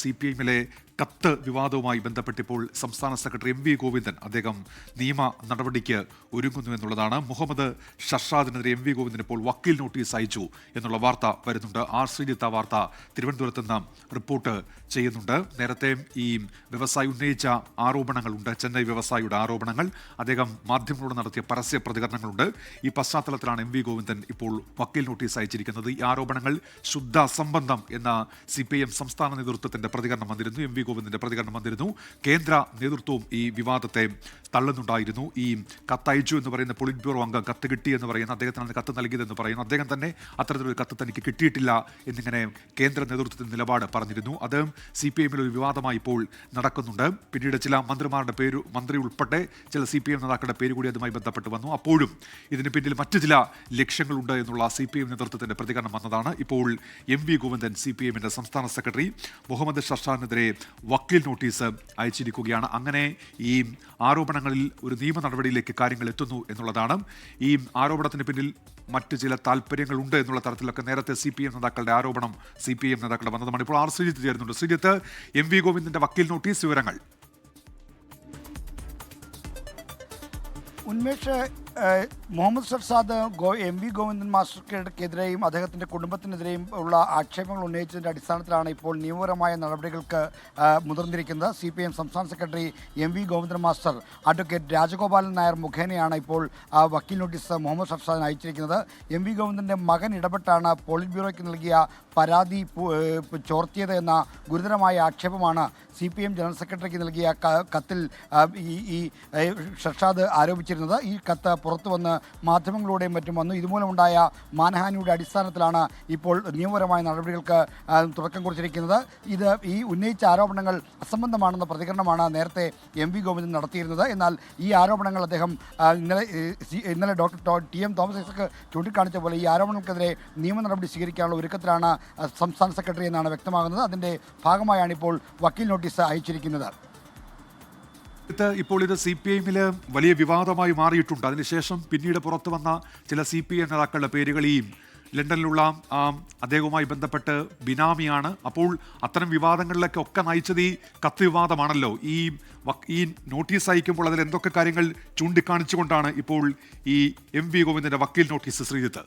CPIMലെ കത്ത് വിവാദവുമായി ബന്ധപ്പെട്ടിപ്പോൾ സംസ്ഥാന secretary MV Govindan അദ്ദേഹം നിയമ നടപടിക്ക് ഒരുങ്ങുന്നു എന്നുള്ളതാണ്. മുഹമ്മദ് ഷർഷാദിനെതിരെ MV ഗോവിന്ദൻ ഇപ്പോൾ വക്കീൽ നോട്ടീസ് അയച്ചു എന്നുള്ള വാർത്ത വരുന്നുണ്ട്. ആർ ശ്രീജിത്ത് ആ വാർത്ത തിരുവനന്തപുരത്ത് നിന്ന് റിപ്പോർട്ട് ചെയ്യുന്നുണ്ട്. നേരത്തെ ഈ വ്യവസായി ഉന്നയിച്ച ആരോപണങ്ങളുണ്ട്, ചെന്നൈ വ്യവസായിയുടെ ആരോപണങ്ങൾ. അദ്ദേഹം മാധ്യമങ്ങളോട് നടത്തിയ പരസ്യ പ്രതികരണങ്ങളുണ്ട്. ഈ പശ്ചാത്തലത്തിലാണ് MV ഗോവിന്ദൻ ഇപ്പോൾ വക്കീൽ നോട്ടീസ് അയച്ചിരിക്കുന്നത്. ഈ ആരോപണങ്ങൾ ശുദ്ധ അസംബന്ധം എന്ന CPIM സംസ്ഥാന നേതൃത്വത്തിന്റെ പ്രതികരണം വന്നിരുന്നു. MV ഗോവിന്ദന്റെ പ്രതികരണം വന്നിരുന്നു. കേന്ദ്ര നേതൃത്വവും ഈ വിവാദത്തെ തള്ളുന്നുണ്ടായിരുന്നു. ഈ കത്തയച്ചു എന്ന് പറയുന്ന പൊളിറ്റ് ബ്യൂറോ അംഗം കത്ത് കിട്ടി എന്ന് പറയുന്ന, അദ്ദേഹത്തിനാണ് കത്ത് നൽകിയതെന്ന് പറയുന്നു. അദ്ദേഹം തന്നെ അത്തരത്തിലൊരു കത്ത് തനിക്ക് കിട്ടിയിട്ടില്ല എന്നിങ്ങനെ കേന്ദ്ര നേതൃത്വത്തിന്റെ നിലപാട് പറഞ്ഞിരുന്നു. അത് CPIMൽ ഒരു വിവാദമായി ഇപ്പോൾ നടക്കുന്നുണ്ട്. പിന്നീട് ചില മന്ത്രിമാരുടെ പേര്, മന്ത്രി ഉൾപ്പെടെ ചില CPIM നേതാക്കളുടെ പേര് കൂടി അതുമായി ബന്ധപ്പെട്ട് വന്നു. അപ്പോഴും ഇതിന് പിന്നിൽ മറ്റു ചില ലക്ഷ്യങ്ങളുണ്ട് എന്നുള്ള CPIM നേതൃത്വത്തിന്റെ പ്രതികരണം വന്നതാണ്. ഇപ്പോൾ MV ഗോവിന്ദൻ CPIMന്റെ സംസ്ഥാന സെക്രട്ടറി മുഹമ്മദ് ഷർഷാദിനെതിരെ വക്കീൽ നോട്ടീസ് അയച്ചിരിക്കുകയാണ്. അങ്ങനെ ഈ ആരോപണങ്ങളിൽ ഒരു നിയമ നടപടിയിലേക്ക് കാര്യങ്ങൾ എത്തുന്നു എന്നുള്ളതാണ്. ഈ ആരോപണത്തിന് പിന്നിൽ മറ്റ് ചില താല്പര്യങ്ങളുണ്ട് എന്നുള്ള തരത്തിലൊക്കെ നേരത്തെ CPM നേതാക്കളുടെ ആരോപണം CPM നേതാക്കളുടെ വന്നതുമാണ്. ഇപ്പോൾ ആർ ശ്രീജിത്ത് ചേരുന്നുണ്ട്. ശ്രീജിത്ത്, MV ഗോവിന്ദന്റെ വക്കീൽ നോട്ടീസ് വിവരങ്ങൾ. ഉന്മേഷ്, മുഹമ്മദ് ഷർഷാദ് MV ഗോവിന്ദൻ മാസ്റ്റർക്കെതിരെയും അദ്ദേഹത്തിൻ്റെ കുടുംബത്തിനെതിരെയും ഉള്ള ആക്ഷേപങ്ങൾ ഉന്നയിച്ചതിൻ്റെ അടിസ്ഥാനത്തിലാണ് ഇപ്പോൾ നിയമപരമായ നടപടികൾക്ക് മുതിർന്നിരിക്കുന്നത്. CPIM സംസ്ഥാന secretary MV Govindan master advocate Rajagopalan Nair മുഖേനയാണ് ഇപ്പോൾ വക്കീൽ നോട്ടീസ് മുഹമ്മദ് ഷർഷാദിന് അയച്ചിരിക്കുന്നത്. MV ഗോവിന്ദൻ്റെ മകൻ ഇടപെട്ടാണ് പോളിറ്റ് ബ്യൂറോയ്ക്ക് നൽകിയ പരാതി ചോർത്തിയത് എന്ന ഗുരുതരമായ ആക്ഷേപമാണ് CPIM ജനറൽ സെക്രട്ടറിക്ക് നൽകിയ കത്തിൽ ഈ ഷർഷാദ് ആരോപിച്ചിരുന്നത്. ഈ കത്ത് പുറത്തു വന്ന് മാധ്യമങ്ങളുടെയും മറ്റും വന്നു. ഇതുമൂലമുണ്ടായ മാനഹാനിയുടെ അടിസ്ഥാനത്തിലാണ് ഇപ്പോൾ നിയമപരമായ നടപടികൾക്ക് തുടക്കം കുറിച്ചിരിക്കുന്നത്. ഈ ഉന്നയിച്ച ആരോപണങ്ങൾ അസംബന്ധമാണെന്ന പ്രതികരണമാണ് നേരത്തെ MV ഗോവിന്ദൻ നടത്തിയിരുന്നത്. എന്നാൽ ഈ ആരോപണങ്ങൾ അദ്ദേഹം ഇന്നലെ ഡോക്ടർ TM തോമസ് ഐസക് ചൂണ്ടിക്കാണിച്ച പോലെ ഈ ആരോപണങ്ങൾക്കെതിരെ നിയമ നടപടി സ്വീകരിക്കാനുള്ള ഒരുക്കത്തിലാണ് സംസ്ഥാന സെക്രട്ടറി എന്നാണ് വ്യക്തമാകുന്നത്. അതിൻ്റെ ഭാഗമായാണ് ഇപ്പോൾ വക്കീൽ നോട്ടീസ് അയച്ചിരിക്കുന്നത്. ഇപ്പോൾ ഇത് CPIMൽ വലിയ വിവാദമായി മാറിയിട്ടുണ്ട്. അതിനുശേഷം പിന്നീട് പുറത്തു വന്ന ചില CPM നേതാക്കളുടെ പേരുകൾ ഈ ലണ്ടനിലുള്ള അദ്ദേഹവുമായി ബന്ധപ്പെട്ട് ബിനാമിയാണ്. അപ്പോൾ അത്തരം വിവാദങ്ങളിലൊക്കെ ഒക്കെ നയിച്ചത് ഈ കത്ത് വിവാദമാണല്ലോ. ഈ നോട്ടീസ് അയക്കുമ്പോൾ അതിൽ എന്തൊക്കെ കാര്യങ്ങൾ ചൂണ്ടിക്കാണിച്ചുകൊണ്ടാണ് ഇപ്പോൾ ഈ MV ഗോവിന്ദന്റെ വക്കീൽ നോട്ടീസ് ശ്രീജിത്ത്?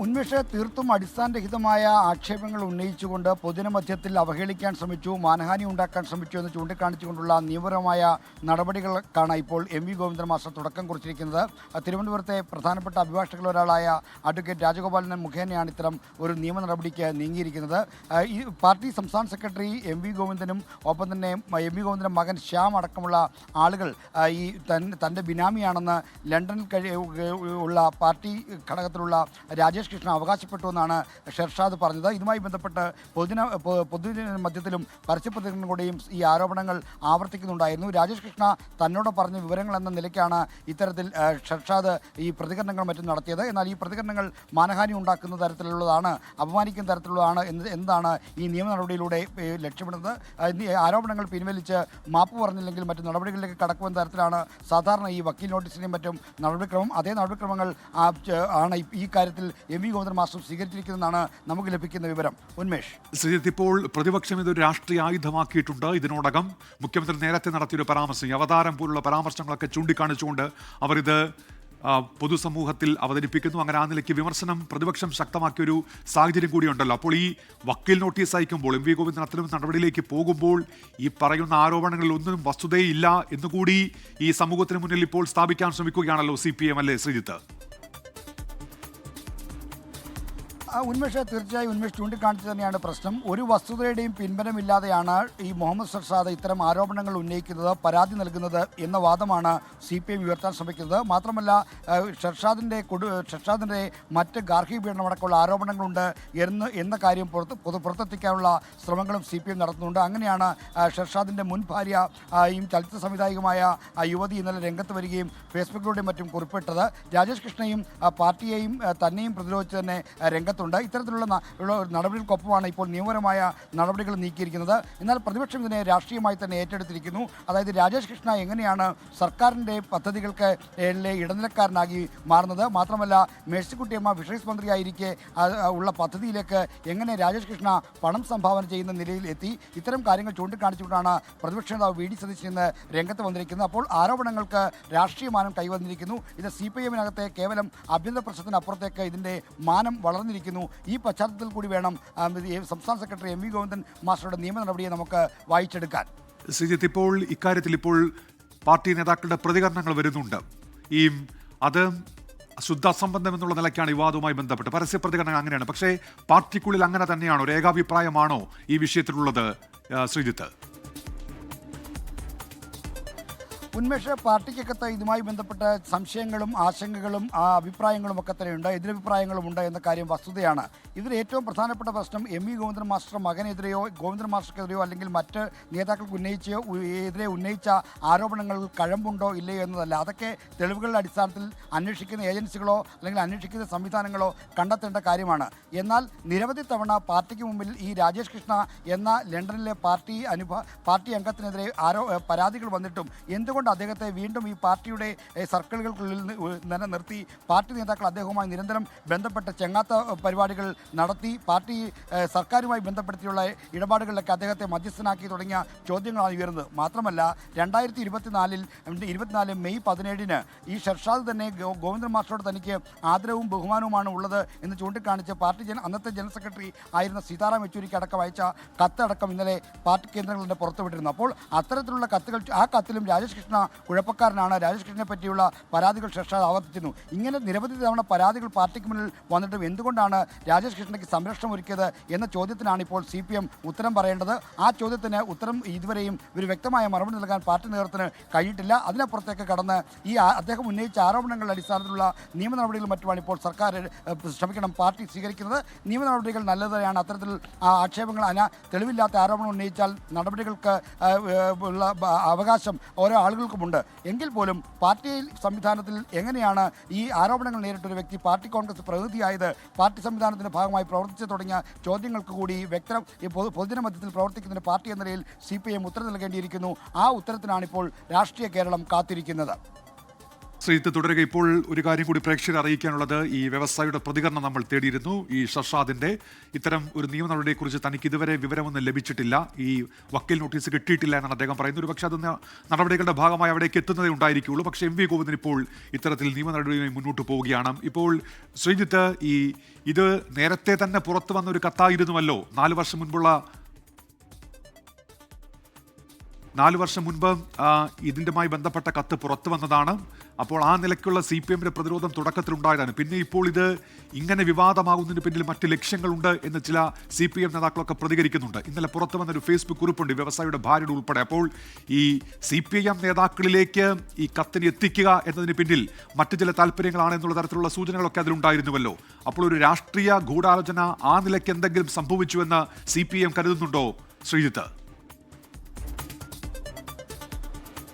ഉന്മേഷ, തീർത്തും അടിസ്ഥാനരഹിതമായ ആക്ഷേപങ്ങൾ ഉന്നയിച്ചുകൊണ്ട് പൊതുജനമധ്യത്തിൽ അവഹേളിക്കാൻ ശ്രമിച്ചു, മാനഹാനി ഉണ്ടാക്കാൻ ശ്രമിച്ചു എന്ന് ചൂണ്ടിക്കാണിച്ചുകൊണ്ടുള്ള നിയമപരമായ നടപടികൾക്കാണ് ഇപ്പോൾ MV ഗോവിന്ദൻ മാസ്റ്റർ തുടക്കം കുറിച്ചിരിക്കുന്നത്. തിരുവനന്തപുരത്തെ പ്രധാനപ്പെട്ട അഭിഭാഷകരിൽ ഒരാളായ അഡ്വക്കേറ്റ് രാജഗോപാലൻ മുഖേനയാണ് ഇത്തരം ഒരു നിയമ നടപടിക്ക് നീങ്ങിയിരിക്കുന്നത്. ഈ പാർട്ടി സംസ്ഥാന സെക്രട്ടറി MV ഗോവിന്ദനും ഒപ്പം തന്നെ MV ഗോവിന്ദൻ്റെ മകൻ ശ്യാം അടക്കമുള്ള ആളുകൾ ഈ തൻ്റെ ബിനാമിയാണെന്ന് ലണ്ടനിൽ ഉള്ള പാർട്ടി ഘടകത്തിലുള്ള രാജേഷ് കൃഷ്ണ അവകാശപ്പെട്ടു എന്നാണ് ഷർഷാദ് പറഞ്ഞത്. ഇതുമായി ബന്ധപ്പെട്ട് പൊതുജന മധ്യത്തിലും പരസ്യപ്രതികരണങ്ങളുടെയും ഈ ആരോപണങ്ങൾ ആവർത്തിക്കുന്നുണ്ടായിരുന്നു. രാജേഷ് കൃഷ്ണ തന്നോട് പറഞ്ഞ വിവരങ്ങൾ എന്ന നിലയ്ക്കാണ് ഇത്തരത്തിൽ ഷർഷാദ് ഈ പ്രതികരണങ്ങൾ മറ്റും നടത്തിയത്. എന്നാൽ ഈ പ്രതികരണങ്ങൾ മാനഹാനി ഉണ്ടാക്കുന്ന തരത്തിലുള്ളതാണ്, അപമാനിക്കുന്ന തരത്തിലുള്ളതാണ് എന്നതാണ് ഈ നിയമ നടപടിയിലൂടെ ലക്ഷ്യമിടുന്നത്. ആരോപണങ്ങൾ പിൻവലിച്ച് മാപ്പ് പറഞ്ഞില്ലെങ്കിൽ മറ്റു നടപടികളിലേക്ക് കടക്കുമെന്ന തരത്തിലാണ് സാധാരണ ഈ വക്കീൽ നോട്ടീസിൻ്റെയും മറ്റും നടപടിക്രമം. അതേ നടപടിക്രമങ്ങൾ ആണ് ഈ കാര്യത്തിൽ MV ഗോവിന്ദൻ മാസ്റ്റർ സ്വീകരിച്ചിരിക്കുന്നതെന്നാണ് നമുക്ക് ലഭിക്കുന്ന വിവരം. ഉന്മേഷ്, ശ്രീജിത്ത്, ഇപ്പോൾ പ്രതിപക്ഷം ഇതൊരു രാഷ്ട്രീയ ആയുധമാക്കിയിട്ടുണ്ട്. ഇതിനോടകം മുഖ്യമന്ത്രി നേരത്തെ നടത്തിയൊരു പരാമർശം, അവതാരം പോലുള്ള പരാമർശങ്ങളൊക്കെ ചൂണ്ടിക്കാണിച്ചുകൊണ്ട് അവർ ഇത് പൊതുസമൂഹത്തിൽ അവതരിപ്പിക്കുന്നു. അങ്ങനെ ആ നിലയ്ക്ക് വിമർശനം പ്രതിപക്ഷം ശക്തമാക്കിയൊരു സാഹചര്യം കൂടിയുണ്ടല്ലോ. അപ്പോൾ ഈ വക്കീൽ നോട്ടീസ് അയക്കുമ്പോൾ MV ഗോവിന്ദൻ അത്തരം നടപടിയിലേക്ക് പോകുമ്പോൾ ഈ പറയുന്ന ആരോപണങ്ങളിൽ ഒന്നും വസ്തുതയില്ല എന്നുകൂടി ഈ സമൂഹത്തിന് മുന്നിൽ ഇപ്പോൾ സ്ഥാപിക്കാൻ ശ്രമിക്കുകയാണല്ലോ CPM, അല്ലേ ശ്രീജിത്ത്? ഉന്മേഷ, തീർച്ചയായും ഉന്മേഷ് ചൂണ്ടിക്കാണിച്ചു തന്നെയാണ് പ്രശ്നം. ഒരു വസ്തുതയുടെയും പിൻബലമില്ലാതെയാണ് ഈ മുഹമ്മദ് ഷർഷാദ് ഇത്തരം ആരോപണങ്ങൾ ഉന്നയിക്കുന്നത്, പരാതി നൽകുന്നത് എന്ന വാദമാണ് CPM ഉയർത്താൻ ശ്രമിക്കുന്നത്. മാത്രമല്ല, ഷർഷാദിൻ്റെ മറ്റ് ഗാർഹിക പീഡനമടക്കമുള്ള ആരോപണങ്ങളുണ്ട് എന്ന കാര്യം പുറത്തെത്തിക്കാനുള്ള ശ്രമങ്ങളും CPM നടത്തുന്നുണ്ട്. അങ്ങനെയാണ് ഷർഷാദിൻ്റെ മുൻ ഭാര്യയും ചലച്ചിത്ര സംവിധായകമായ യുവതി ഇന്നലെ രംഗത്ത് വരികയും ഫേസ്ബുക്കിലൂടെയും മറ്റും കുറിപ്പിട്ടത്. രാജേഷ് കൃഷ്ണയും പാർട്ടിയെയും തന്നെയും പ്രതിരോധിച്ച് തന്നെ രംഗത്തുണ്ട്. രംഗത്തുണ്ട്. ഇത്തരത്തിലുള്ള നടപടികൾക്കൊപ്പമാണ് ഇപ്പോൾ നിയമപരമായ നടപടികൾ നീക്കിയിരിക്കുന്നത്. എന്നാൽ പ്രതിപക്ഷം ഇതിനെ രാഷ്ട്രീയമായി തന്നെ ഏറ്റെടുത്തിരിക്കുന്നു. അതായത് രാജേഷ് കൃഷ്ണ എങ്ങനെയാണ് സർക്കാരിൻ്റെ പദ്ധതികൾക്ക് ഇടനിലക്കാരനാകി മാറുന്നത്, മാത്രമല്ല മേഴ്സിക്കുട്ടിയമ്മ ഫിഷറീസ് മന്ത്രിയായിരിക്കെ ഉള്ള പദ്ധതിയിലേക്ക് എങ്ങനെ രാജേഷ് കൃഷ്ണ പണം സംഭാവന ചെയ്യുന്ന നിലയിൽ എത്തി, ഇത്തരം കാര്യങ്ങൾ ചൂണ്ടിക്കാണിച്ചുകൊണ്ടാണ് പ്രതിപക്ഷ നേതാവ് വി ഡി സതീശൻ ഇന്ന് രംഗത്ത് വന്നിരിക്കുന്നത്. അപ്പോൾ ആരോപണങ്ങൾക്ക് രാഷ്ട്രീയ മാനം കൈവന്നിരിക്കുന്നു. ഇത് CPIM-നകത്തെ കേവലം ആഭ്യന്തര പ്രശ്നത്തിനപ്പുറത്തേക്ക് ഇതിൻ്റെ മാനം വളർന്നിരിക്കുന്നു. ഈ പശ്ചാത്തലത്തിൽ കൂടി വേണം സംസ്ഥാന സെക്രട്ടറി MV ഗോവിന്ദൻ മാസ്റ്ററുടെ നിയമ നടപടിയെ നമുക്ക് വായിച്ചെടുക്കാൻ. ശ്രീജിത്ത്, ഇപ്പോൾ ഇക്കാര്യത്തിൽ ഇപ്പോൾ പാർട്ടി നേതാക്കളുടെ പ്രതികരണങ്ങൾ വരുന്നുണ്ട്. അത് ശുദ്ധ അസംബന്ധം എന്നുള്ള നിലയ്ക്കാണ് വിവാദവുമായി ബന്ധപ്പെട്ട് പരസ്യ പ്രതികരണം അങ്ങനെയാണ്. പക്ഷേ പാർട്ടിക്കുള്ളിൽ അങ്ങനെ തന്നെയാണോ, ഒരു ഏകാഭിപ്രായമാണോ ഈ വിഷയത്തിലുള്ളത് ശ്രീജിത്ത്? ഉന്മേഷ, പാർട്ടിക്കകത്ത് ഇതുമായി ബന്ധപ്പെട്ട സംശയങ്ങളും ആശങ്കകളും അഭിപ്രായങ്ങളും ഒക്കെ തന്നെയുണ്ട്, എതിരഭിപ്രായങ്ങളുമുണ്ട് എന്ന കാര്യം വസ്തുതയാണ്. ഇതിൽ ഏറ്റവും പ്രധാനപ്പെട്ട പ്രശ്നം MV ഗോവിന്ദൻ മാസ്റ്റർ മകനെതിരെയോ ഗോവിന്ദൻ മാസ്റ്റർക്കെതിരെയോ അല്ലെങ്കിൽ മറ്റ് നേതാക്കൾക്ക് ഉന്നയിച്ച ആരോപണങ്ങൾ കഴമ്പുണ്ടോ ഇല്ലയോ എന്നതല്ല. അതൊക്കെ തെളിവുകളുടെ അടിസ്ഥാനത്തിൽ അന്വേഷിക്കുന്ന ഏജൻസികളോ അല്ലെങ്കിൽ അന്വേഷിക്കുന്ന സംവിധാനങ്ങളോ കണ്ടെത്തേണ്ട കാര്യമാണ്. എന്നാൽ നിരവധി തവണ പാർട്ടിക്ക് മുമ്പിൽ ഈ രാജേഷ് കൃഷ്ണ എന്ന ലണ്ടനിലെ പാർട്ടി അംഗത്തിനെതിരെ പരാതികൾ വന്നിട്ടും എന്തുകൊണ്ട് അദ്ദേഹത്തെ വീണ്ടും ഈ പാർട്ടിയുടെ സർക്കിളുകൾക്കുള്ളിൽ നിർത്തി പാർട്ടി നേതാക്കൾ അദ്ദേഹവുമായി നിരന്തരം ബന്ധപ്പെട്ട ചെങ്ങാത്ത പരിപാടികൾ നടത്തി പാർട്ടി സർക്കാരുമായി ബന്ധപ്പെടുത്തിയുള്ള ഇടപാടുകളിലൊക്കെ അദ്ദേഹത്തെ മധ്യസ്ഥനാക്കി തുടങ്ങിയ ചോദ്യങ്ങളാണ് ഉയർന്നത്. മാത്രമല്ല 2024 മെയ് 17 ഈ ഷർഷാദ് തന്നെ ഗോവിന്ദൻ മാസ്റ്ററോട് തനിക്ക് ആദരവും ബഹുമാനവുമാണ് ഉള്ളത് എന്ന് ചൂണ്ടിക്കാണിച്ച് അന്നത്തെ ജനറൽ സെക്രട്ടറി ആയിരുന്ന സീതാറാം യെച്ചൂരിക്ക് അടക്കം അയച്ച കത്തടക്കം ഇന്നലെ പാർട്ടി കേന്ദ്രങ്ങളുടെ പുറത്തുവിട്ടിരുന്നു. അപ്പോൾ അത്തരത്തിലുള്ള കത്തുകൾ, ആ കത്തിലും രാജേഷ് കൃഷ്ണ കുഴപ്പക്കാരനാണ്, രാജേഷ് കൃഷ്ണനെ പറ്റിയുള്ള പരാതികൾ ഷർഷാദ് ആവർത്തിച്ചിരുന്നു. ഇങ്ങനെ നിരവധി തവണ പരാതികൾ പാർട്ടിക്ക് മുന്നിൽ വന്നിട്ടും എന്തുകൊണ്ടാണ് രാജേഷ് കൃഷ്ണയ്ക്ക് സംരക്ഷണം ഒരുക്കിയത് എന്ന ചോദ്യത്തിനാണ് ഇപ്പോൾ CPM ഉത്തരം പറയേണ്ടത്. ആ ചോദ്യത്തിന് ഉത്തരം ഇതുവരെയും ഒരു വ്യക്തമായ മറുപടി നൽകാൻ പാർട്ടി നേതൃത്വത്തിന് കഴിഞ്ഞിട്ടില്ല. അതിനപ്പുറത്തേക്ക് കടന്ന് അദ്ദേഹം ഉന്നയിച്ച ആരോപണങ്ങളുടെ അടിസ്ഥാനത്തിലുള്ള നിയമ നടപടികൾ മറ്റുമാണ് ഇപ്പോൾ പാർട്ടി സ്വീകരിക്കുന്നത്. നിയമ നടപടികൾ നല്ലതാണ്. അത്തരത്തിൽ ആക്ഷേപങ്ങൾ തെളിവില്ലാത്ത ആരോപണം ഉന്നയിച്ചാൽ നടപടികൾക്ക് ഉള്ള അവകാശം ഓരോ ആളുകൾക്കുമുണ്ട്. എങ്കിൽ പോലും പാർട്ടി സംവിധാനത്തിൽ എങ്ങനെയാണ് ഈ ആരോപണങ്ങൾ നേരിട്ടൊരു വ്യക്തി പാർട്ടി കോൺഗ്രസ് പ്രതിനിധിയായത്, പാർട്ടി സംവിധാനത്തിന്റെ ഭാഗമായി പ്രവർത്തിച്ചു തുടങ്ങിയ ചോദ്യങ്ങൾക്ക് കൂടി പൊതുജന മധ്യത്തിൽ പ്രവർത്തിക്കുന്നതിന് പാർട്ടി എന്ന നിലയിൽ CPM ഉത്തരം നൽകേണ്ടിയിരിക്കുന്നു. ആ ഉത്തരത്തിനാണ് ഇപ്പോൾ രാഷ്ട്രീയ കേരളം കാത്തിരിക്കുന്നത്. ശ്രീജിത്ത്, തുടരുക. ഇപ്പോൾ ഒരു കാര്യം കൂടി പ്രേക്ഷകരെ അറിയിക്കാനുള്ളത്, ഈ വ്യവസായിയുടെ പ്രതികരണം നമ്മൾ തേടിയിരുന്നു. ഈ ഷർഷാദിന്റെ ഇത്തരം ഒരു നിയമ നടപടിയെക്കുറിച്ച് തനിക്ക് ഇതുവരെ വിവരമൊന്നും ലഭിച്ചിട്ടില്ല, ഈ വക്കീൽ നോട്ടീസ് കിട്ടിയിട്ടില്ല എന്നാണ് അദ്ദേഹം പറയുന്നത്. ഒരു പക്ഷേ അത് നടപടികളുടെ ഭാഗമായി അവിടേക്ക് എത്തുന്നതേ ഉണ്ടായിരിക്കുകയുള്ളൂ. പക്ഷേ MV ഗോവിന്ദൻ ഇപ്പോൾ ഇത്തരത്തിൽ നിയമ നടപടിയുമായി മുന്നോട്ട് പോവുകയാണ്. ഇപ്പോൾ ശ്രീജിത്ത്, ഇത് നേരത്തെ തന്നെ പുറത്തു വന്ന ഒരു കത്തായിരുന്നുവല്ലോ. 4 വർഷം മുൻപ് ഇതിൻ്റെമായി ബന്ധപ്പെട്ട കത്ത് പുറത്തു വന്നതാണ്. അപ്പോൾ ആ നിലയ്ക്കുള്ള CPM-ന്റെ പ്രതിരോധം തുടക്കത്തിലുണ്ടായതാണ്. പിന്നെ ഇപ്പോൾ ഇത് ഇങ്ങനെ വിവാദമാകുന്നതിന് പിന്നിൽ മറ്റ് ലക്ഷ്യങ്ങളുണ്ട് എന്ന് ചില CPM നേതാക്കളൊക്കെ പ്രതികരിക്കുന്നുണ്ട്. ഇന്നലെ പുറത്തു വന്നൊരു ഫേസ്ബുക്ക് കുറിപ്പുണ്ട് വ്യവസായിയുടെ ഭാര്യയുടെ ഉൾപ്പെടെ. അപ്പോൾ ഈ CPM നേതാക്കളിലേക്ക് ഈ കത്തിന് എത്തിക്കുക എന്നതിന് പിന്നിൽ മറ്റു ചില താല്പര്യങ്ങളാണ് എന്നുള്ള തരത്തിലുള്ള സൂചനകളൊക്കെ അതിലുണ്ടായിരുന്നുവല്ലോ. അപ്പോൾ ഒരു രാഷ്ട്രീയ ഗൂഢാലോചന ആ നിലയ്ക്ക് എന്തെങ്കിലും സംഭവിച്ചുവെന്ന് CPM കരുതുന്നുണ്ടോ ശ്രീജിത്ത്?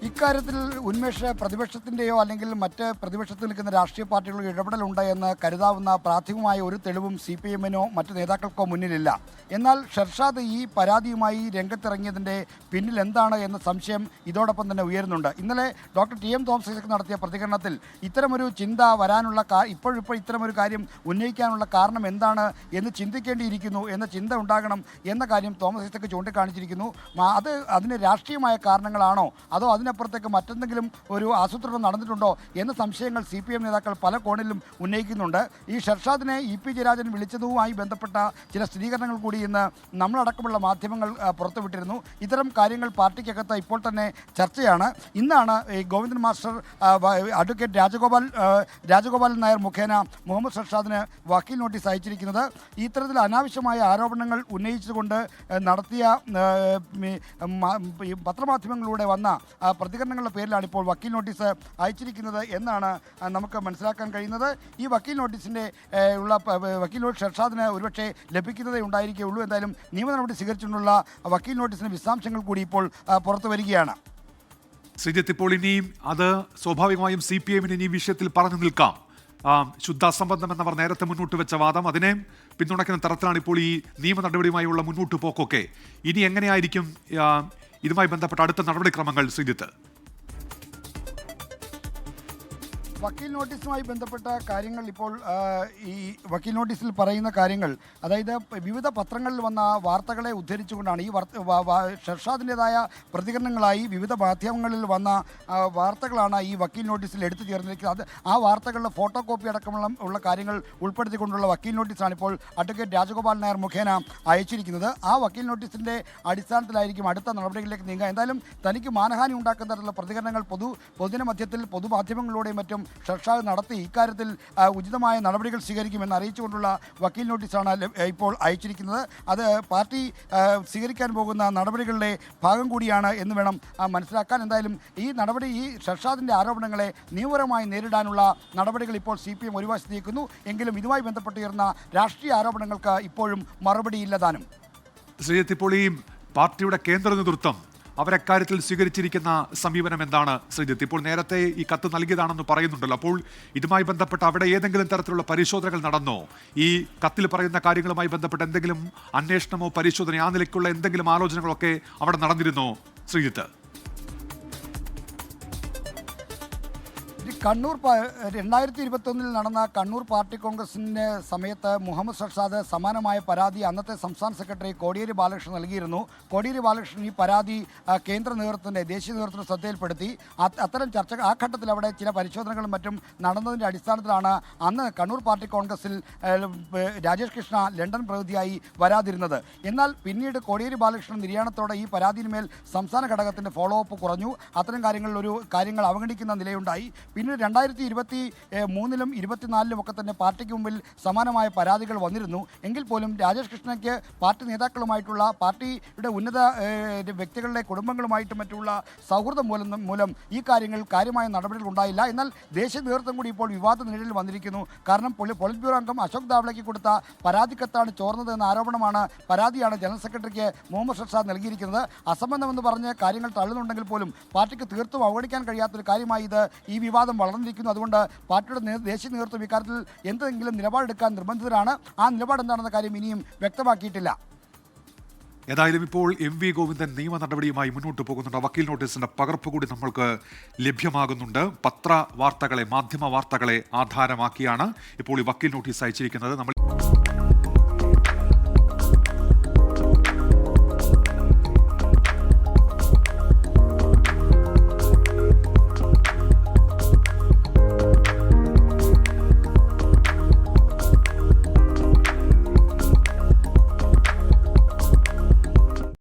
ഇക്കാര്യത്തിൽ ഉന്മേഷ പ്രതിപക്ഷത്തിൻ്റെയോ അല്ലെങ്കിൽ മറ്റ് പ്രതിപക്ഷത്തിൽ നിൽക്കുന്ന രാഷ്ട്രീയ പാർട്ടികളുടെ ഇടപെടലുണ്ട് എന്ന് കരുതാവുന്ന പ്രാഥമികമായ ഒരു തെളിവും CPM-നോ മറ്റ് നേതാക്കൾക്കോ മുന്നിലില്ല. എന്നാൽ ഷർഷാദ് ഈ പരാതിയുമായി രംഗത്തിറങ്ങിയതിൻ്റെ പിന്നിൽ എന്താണ് എന്ന സംശയം ഇതോടൊപ്പം തന്നെ ഉയരുന്നുണ്ട്. ഇന്നലെ ഡോക്ടർ TM തോമസ് ഐസക് നടത്തിയ പ്രതികരണത്തിൽ ഇത്തരമൊരു ചിന്ത വരാനുള്ള ഇപ്പോൾ ഇത്തരമൊരു കാര്യം ഉന്നയിക്കാനുള്ള കാരണം എന്താണ് എന്ന് ചിന്തിക്കേണ്ടിയിരിക്കുന്നു എന്ന ചിന്ത ഉണ്ടാകണം എന്ന കാര്യം തോമസ് ഐസക് ചൂണ്ടിക്കാണിച്ചിരിക്കുന്നു. അതിന് രാഷ്ട്രീയമായ കാരണങ്ങളാണോ അതോ അതിനപ്പുറത്തേക്ക് മറ്റെന്തെങ്കിലും ഒരു ആസൂത്രണം നടന്നിട്ടുണ്ടോ എന്ന സംശയങ്ങൾ CPM നേതാക്കൾ പല കോണിലും ഉന്നയിക്കുന്നുണ്ട്. ഈ ഷർഷാദിനെ EP ജയരാജൻ വിളിച്ചതുമായി ബന്ധപ്പെട്ട ചില സ്ഥിരീകരണങ്ങൾ കൂടി ഇന്ന് നമ്മളടക്കമുള്ള മാധ്യമങ്ങൾ പുറത്തുവിട്ടിരുന്നു. ഇത്തരം കാര്യങ്ങൾ പാർട്ടിക്കകത്ത് ഇപ്പോൾ തന്നെ ചർച്ചയാണ്. ഇന്നാണ് ഈ ഗോവിന്ദൻ മാസ്റ്റർ അഡ്വക്കേറ്റ് രാജഗോപാലൻ നായർ മുഖേന മുഹമ്മദ് ഷർഷാദിന് വക്കീൽ നോട്ടീസ് അയച്ചിരിക്കുന്നത്. ഇത്തരത്തിൽ അനാവശ്യമായ ആരോപണങ്ങൾ ഉന്നയിച്ചുകൊണ്ട് നടത്തിയ പത്രമാധ്യമങ്ങളിലൂടെ വന്ന പ്രതികരണങ്ങളുടെ പേരിലാണ് ഇപ്പോൾ വക്കീൽ നോട്ടീസ് അയച്ചിരിക്കുന്നത് എന്നാണ് നമുക്ക് മനസ്സിലാക്കാൻ കഴിയുന്നത്. ഈ വക്കീൽ നോട്ടീസിൻ്റെ വക്കീൽ നോട്ടീസ് ഷർഷാദിന് ഒരുപക്ഷെ ലഭിക്കുന്നതേ ഉണ്ടായിരിക്കുകയുള്ളൂ. എന്തായാലും നിയമ നടപടി സ്വീകരിച്ചുകൊണ്ടുള്ള വക്കീൽ നോട്ടീസിൻ്റെ വിശദാംശങ്ങൾ കൂടി ഇപ്പോൾ പുറത്തു വരികയാണ്. ശ്രീജിത്ത്, ഇപ്പോൾ ഇനിയും അത് സ്വാഭാവികമായും CPM-ന് ഇനി വിഷയത്തിൽ പറഞ്ഞു നിൽക്കാം. ശുദ്ധാസംബന്ധം എന്നവർ നേരത്തെ മുന്നോട്ട് വെച്ച വാദം, അതിനെ പിന്തുണയ്ക്കുന്ന തരത്തിലാണ് ഇപ്പോൾ ഈ നിയമ നടപടിയുമായുള്ള മുന്നോട്ട് പോക്കൊക്കെ. ഇനി എങ്ങനെയായിരിക്കും ഇതുമായി ബന്ധപ്പെട്ട അടുത്ത നടപടിക്രമങ്ങൾ ശ്രീജിത്ത്? വക്കീൽ നോട്ടീസുമായി ബന്ധപ്പെട്ട കാര്യങ്ങൾ ഇപ്പോൾ ഈ വക്കീൽ നോട്ടീസിൽ പറയുന്ന കാര്യങ്ങൾ, അതായത് വിവിധ പത്രങ്ങളിൽ വന്ന വാർത്തകളെ ഉദ്ധരിച്ചുകൊണ്ടാണ് ഈ ഷർഷാദിൻ്റെതായ പ്രതികരണങ്ങളായി വിവിധ മാധ്യമങ്ങളിൽ വന്ന വാർത്തകളാണ് ഈ വക്കീൽ നോട്ടീസിൽ എടുത്തു ചേർന്നിരിക്കുന്നത്. ആ വാർത്തകളുടെ ഫോട്ടോ കോപ്പി അടക്കമുള്ള കാര്യങ്ങൾ ഉൾപ്പെടുത്തിക്കൊണ്ടുള്ള വക്കീൽ നോട്ടീസാണ് ഇപ്പോൾ അഡ്വക്കേറ്റ് രാജഗോപാൽ നായർ മുഖേന അയച്ചിരിക്കുന്നത്. ആ വക്കീൽ നോട്ടീസിൻ്റെ അടിസ്ഥാനത്തിലായിരിക്കും അടുത്ത നടപടികളിലേക്ക് നീങ്ങുക. എന്തായാലും തനിക്ക് മാനഹാനി ഉണ്ടാക്കുന്ന തരത്തിലുള്ള പ്രതികരണങ്ങൾ പൊതുജന മധ്യത്തിൽ പൊതുമാധ്യമങ്ങളിലൂടെയും മറ്റും ഷർഷാദ് നടത്തി ഇക്കാര്യത്തിൽ ഉചിതമായ നടപടികൾ സ്വീകരിക്കുമെന്ന് അറിയിച്ചുകൊണ്ടുള്ള വക്കീൽ നോട്ടീസാണ് ഇപ്പോൾ അയച്ചിരിക്കുന്നത്. അത് പാർട്ടി സ്വീകരിക്കാൻ പോകുന്ന നടപടികളുടെ ഭാഗം കൂടിയാണ് എന്ന് വേണം മനസ്സിലാക്കാൻ. എന്തായാലും ഈ ഷർഷാദിൻ്റെ ആരോപണങ്ങളെ നിയമപരമായി നേരിടാനുള്ള നടപടികൾ ഇപ്പോൾ CPM ഒരു വശത്ത് നീക്കുന്നു. എങ്കിലും ഇതുമായി ബന്ധപ്പെട്ടുയർന്ന രാഷ്ട്രീയ ആരോപണങ്ങൾക്ക് ഇപ്പോഴും മറുപടിയില്ലതാനും. ശ്രീജിത്ത്, ഇപ്പോൾ ഈ പാർട്ടിയുടെ കേന്ദ്ര നേതൃത്വം അവരെക്കാര്യത്തിൽ സ്വീകരിച്ചിരിക്കുന്ന സമീപനം എന്താണ് ശ്രീജിത്ത്? ഇപ്പോൾ നേരത്തെ ഈ കത്ത് നൽകിയതാണെന്ന് പറയുന്നുണ്ടല്ലോ. അപ്പോൾ ഇതുമായി ബന്ധപ്പെട്ട് അവിടെ ഏതെങ്കിലും തരത്തിലുള്ള പരിശോധനകൾ നടന്നോ? ഈ കത്തിൽ പറയുന്ന കാര്യങ്ങളുമായി ബന്ധപ്പെട്ട് എന്തെങ്കിലും അന്വേഷണമോ പരിശോധനയോ ആ നിലയ്ക്കുള്ള എന്തെങ്കിലും ആലോചനകളൊക്കെ അവിടെ നടന്നിരുന്നോ ശ്രീജിത്ത്? കണ്ണൂർ 2021 നടന്ന കണ്ണൂർ പാർട്ടി കോൺഗ്രസിൻ്റെ സമയത്ത് മുഹമ്മദ് ഷർഷാദ് സമാനമായ പരാതി അന്നത്തെ സംസ്ഥാന സെക്രട്ടറി കോടിയേരി ബാലകൃഷ്ണൻ നൽകിയിരുന്നു. കോടിയേരി ബാലകൃഷ്ണൻ ഈ പരാതി കേന്ദ്ര നേതൃത്വത്തിൻ്റെ ദേശീയ നേതൃത്വം ശ്രദ്ധയിൽപ്പെടുത്തി. അത്തരം ചർച്ച ആ ഘട്ടത്തിൽ അവിടെ ചില പരിശോധനകളും മറ്റും നടന്നതിൻ്റെ അടിസ്ഥാനത്തിലാണ് അന്ന് കണ്ണൂർ പാർട്ടി കോൺഗ്രസിൽ രാജേഷ് കൃഷ്ണ ലണ്ടൻ പ്രതിനിധിയായി വരാതിരുന്നത്. എന്നാൽ പിന്നീട് കോടിയേരി ബാലകൃഷ്ണൻ നിര്യാണത്തോടെ ഈ പരാതിയിന്മേൽ സംസ്ഥാന ഘടകത്തിൻ്റെ ഫോളോ അപ്പ് കുറഞ്ഞു. അത്തരം കാര്യങ്ങൾ അവഗണിക്കുന്ന നിലയുണ്ടായി. പിന്നീട് 2023-ലും 2024-ലും ഒക്കെ തന്നെ പാർട്ടിക്ക് മുമ്പിൽ സമാനമായ പരാതികൾ വന്നിരുന്നു. എങ്കിൽ പോലും രാജേഷ് കൃഷ്ണയ്ക്ക് പാർട്ടി നേതാക്കളുമായിട്ടുള്ള പാർട്ടിയുടെ ഉന്നത വ്യക്തികളുടെ കുടുംബങ്ങളുമായിട്ടും മറ്റുള്ള സൗഹൃദം മൂലം ഈ കാര്യമായ നടപടികൾ ഉണ്ടായില്ല. എന്നാൽ ദേശീയ നേതൃത്വം കൂടി ഇപ്പോൾ വിവാദ നിഴലിൽ വന്നിരിക്കുന്നു. കാരണം പൊളിറ്റ് ബ്യൂറോ അംഗം അശോക് ദാവ്ളയ്ക്ക് കൊടുത്ത പരാതിക്കത്താണ് ചോർന്നത് എന്ന പരാതിയാണ് ജനറൽ സെക്രട്ടറിക്ക് മുഹമ്മദ് ഷർഷാദ് നൽകിയിരിക്കുന്നത്. അസംബന്ധമെന്ന് പറഞ്ഞ് കാര്യങ്ങൾ തള്ളുന്നുണ്ടെങ്കിൽ പോലും പാർട്ടിക്ക് തീർത്തും അവഗണിക്കാൻ കഴിയാത്തൊരു കാര്യമായി ഈ വിവാദം വളർന്നിരിക്കുന്നു. അതുകൊണ്ട് പാർട്ടിയുടെ ദേശീയ നേതൃത്വം ഇക്കാര്യത്തിൽ എന്തെങ്കിലും നിലപാടെടുക്കാൻ നിർബന്ധിതരാണ്. ആ നിലപാട് എന്താണെന്ന കാര്യം ഇനിയും വ്യക്തമാക്കിയിട്ടില്ല. ഏതായാലും ഇപ്പോൾ MV ഗോവിന്ദൻ നിയമ നടപടിയുമായി മുന്നോട്ട് പോകുന്നുണ്ട്. വക്കീൽ നോട്ടീസിന്റെ പകർപ്പ് കൂടി നമ്മൾക്ക് ലഭ്യമാകുന്നുണ്ട്. മാധ്യമ വാർത്തകളെ ആധാരമാക്കിയാണ് ഇപ്പോൾ ഈ വക്കീൽ നോട്ടീസ് അയച്ചിരിക്കുന്നത്. നമ്മൾ